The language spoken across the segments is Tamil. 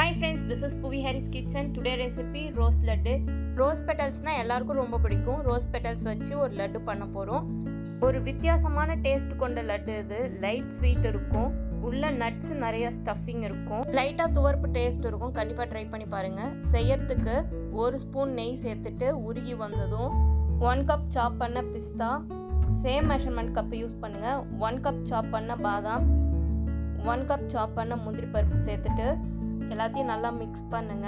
Hi friends, this is Puviyarasi kitchen. Today recipe rose laddu. Rose petals na எல்லாருக்கும் ரொம்ப பிடிக்கும். Rose petals வச்சு ஒரு லட்டு பண்ண போறோம். ஒரு வித்தியாசமான டேஸ்ட் கொண்ட லட்டு இது. லைட் ஸ்வீட் இருக்கும். உள்ள நட்ஸ் நிறைய ஸ்டஃபிங் இருக்கும். லைட்டா துவர்ப்பு டேஸ்ட் இருக்கும். கண்டிப்பா ட்ரை பண்ணி பாருங்க. செய்யறதுக்கு 1 ஸ்பூன் நெய் சேர்த்துட்டு உருகி வந்ததும் 1 கப் சாப் பண்ண பிஸ்தா, சேம் மெஷர்மெண்ட் கப் யூஸ் பண்ணுங்க. 1 கப் சாப் பண்ண பாதாம், 1 கப் சாப் பண்ண முந்திரி பருப்பு சேர்த்துட்டு எல்லாத்தையும் நல்லா மிக்ஸ் பண்ணுங்க.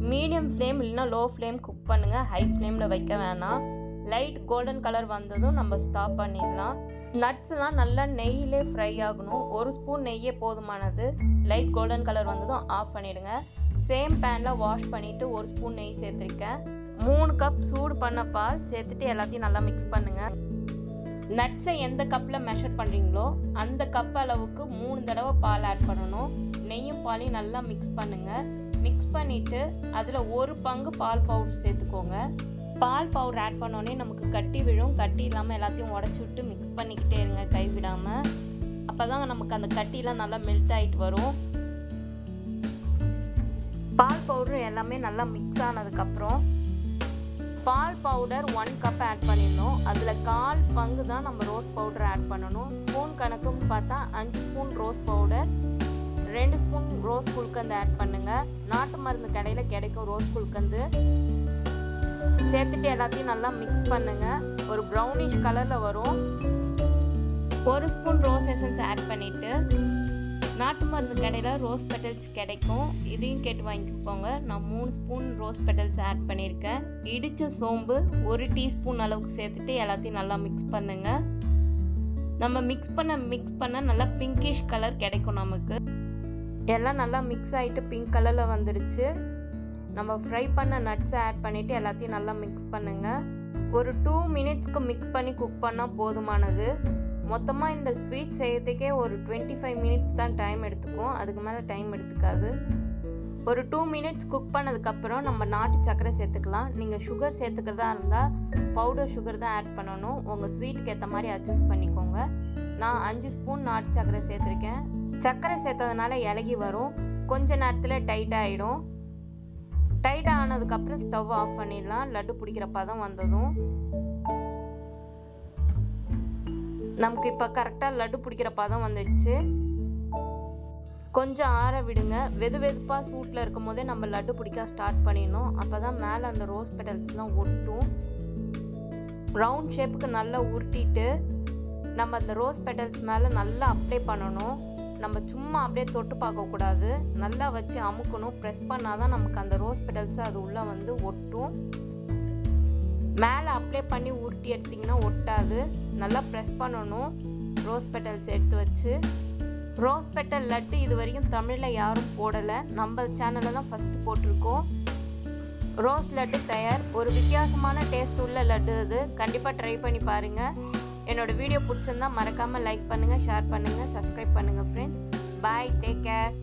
மீடியம் ஃப்ளேம் இல்லைன்னா லோ ஃப்ளேம் குக் பண்ணுங்க. ஹை ஃப்ளேமில் வைக்க வேணாம். லைட் கோல்டன் கலர் வந்ததும் நம்ம ஸ்டாப் பண்ணிடலாம். நட்ஸ்லாம் நல்லா நெய்யிலே ஃப்ரை ஆகணும். 1 ஸ்பூன் நெய்யே போதுமானது. லைட் கோல்டன் கலர் வந்ததும் ஆஃப் பண்ணிடுங்க. சேம் பேனில் வாஷ் பண்ணிவிட்டு 1 ஸ்பூன் நெய் சேர்த்துருக்கேன். 3 கப் சூடு பண்ண பால் சேர்த்துட்டு எல்லாத்தையும் நல்லா மிக்ஸ் பண்ணுங்கள். நட்ஸை எந்த கப்பில் மெஷர் பண்ணுறீங்களோ அந்த கப் அளவுக்கு 3 தடவை பால் ஆட் பண்ணணும். நெய்யும் பாலையும் நல்லா மிக்ஸ் பண்ணுங்கள். மிக்ஸ் பண்ணிவிட்டு அதில் 1 பங்கு பால் பவுடர் சேர்த்துக்கோங்க. பால் பவுடர் ஆட் பண்ணோடனே நமக்கு கட்டி விழும். கட்டி இல்லாமல் எல்லாத்தையும் உடச்சி விட்டு மிக்ஸ் பண்ணிக்கிட்டே இருங்க கை விடாமல். அப்போ தான் நமக்கு அந்த கட்டிலாம் நல்லா மெல்ட் ஆகிட்டு வரும். பால் பவுடர் எல்லாமே நல்லா மிக்ஸ் ஆனதுக்கப்புறம் பால் பவுடர் 1 கப் ஆட் பண்ணிடணும். அதில் 1/4 பங்கு தான் நம்ம ரோஸ் பவுடர் ஆட் பண்ணணும். ஸ்பூன் கணக்குன்னு பார்த்தா 5 spoon rose powder, 2 spoon rose குல்கந்து ஆட் பண்ணுங்கள். நாட்டு மருந்து கடையில் கிடைக்கும் ரோஸ் குல்கந்து. சேர்த்துட்டு எல்லாத்தையும் நல்லா மிக்ஸ் பண்ணுங்கள். ஒரு ப்ரௌனிஷ் கலரில் வரும். 1 ஸ்பூன் ரோஸ் எசன்ஸ் ஆட் பண்ணிவிட்டு நாட்டு மருந்து கடையில் ரோஸ் பெட்டல்ஸ் கிடைக்கும். இதையும் கேட்டு வாங்கிக்கோங்க. நான் 3 ஸ்பூன் ரோஸ் பெட்டல்ஸ் ஆட் பண்ணியிருக்கேன். இடித்த சோம்பு 1 டீஸ்பூன் அளவுக்கு சேர்த்துட்டு எல்லாத்தையும் நல்லா மிக்ஸ் பண்ணுங்கள். நம்ம மிக்ஸ் பண்ண நல்லா பிங்கிஷ் கலர் கிடைக்கும் நமக்கு. எல்லாம் நல்லா மிக்ஸ் ஆகிட்டு பிங்க் கலரில் வந்துடுச்சு. நம்ம ஃப்ரை பண்ண நட்ஸை ஆட் பண்ணிவிட்டு எல்லாத்தையும் நல்லா மிக்ஸ் பண்ணுங்கள். ஒரு 2 மினிட்ஸ்க்கு மிக்ஸ் பண்ணி குக் பண்ணால் போதுமானது. மொத்தமாக இந்த ஸ்வீட் செய்யறதுக்கே ஒரு 25 மினிட்ஸ் தான் டைம் எடுத்துக்கும். அதுக்கு மேலே டைம் எடுத்துக்காது. ஒரு 2 மினிட்ஸ் குக் பண்ணதுக்கப்புறம் நம்ம நாட்டு சர்க்கரை சேர்த்துக்கலாம். நீங்கள் சுகர் சேர்த்துக்கிறதா இருந்தால் பவுடர் சுகர் தான் ஆட் பண்ணணும். உங்கள் ஸ்வீட்டுக்கு ஏற்ற மாதிரி அட்ஜஸ்ட் பண்ணிக்கோங்க. நான் 5 ஸ்பூன் நாட்டு சர்க்கரை சேர்த்துருக்கேன். சர்க்கரை சேர்த்ததுனால இலகி வரும். கொஞ்ச நேரத்தில் டைட் ஆகிடும். டைட் ஆனதுக்கப்புறம் ஸ்டவ் ஆஃப் பண்ணிடலாம். லட்டு பிடிக்கிற பதம் வந்ததும் நமக்கு இப்போ கரெக்டாக லட்டு பிடிக்கிற பதம் வந்துடுச்சு. கொஞ்சம் ஆற விடுங்க. வெதுப்பாக சூட்டில் இருக்கும் போதே நம்ம லட்டு பிடிக்க ஸ்டார்ட் பண்ணிடணும். அப்போ தான் மேலே அந்த ரோஸ் பெட்டல்ஸ்லாம் ஒட்டும். ரவுண்ட் ஷேப்புக்கு நல்லா உருட்டிட்டு நம்ம அந்த ரோஸ் பெட்டல்ஸ் மேலே நல்லா அப்ளை பண்ணணும். நம்ம சும்மா அப்படியே தொட்டு பார்க்கக்கூடாது. நல்லா வச்சு அமுக்கணும். ப்ரெஸ் பண்ணால் தான் நமக்கு அந்த ரோஸ் பெட்டல்ஸ் அது உள்ளே வந்து ஒட்டும். மேலே அப்ளை பண்ணி உருட்டி எடுத்திங்கன்னா ஒட்டாது. நல்லா ப்ரெஸ் பண்ணணும். ரோஸ் பெட்டல்ஸ் எடுத்து வச்சு ரோஸ் பெட்டல் லட்டு இது வரைக்கும் தமிழில் யாரும் போடலை. நம்ம சேனலில் தான் ஃபஸ்ட்டு போட்டிருக்கோம். ரோஸ் லட்டு தயார். ஒரு வித்தியாசமான டேஸ்ட் உள்ள லட்டு இது. கண்டிப்பாக ட்ரை பண்ணி பாருங்கள். என்னோடய வீடியோ பிடிச்சிருந்தா மறக்காமல் லைக் பண்ணுங்கள், ஷேர் பண்ணுங்கள், சப்ஸ்கிரைப் பண்ணுங்கள் ஃப்ரெண்ட்ஸ். பாய், டேக் கேர்.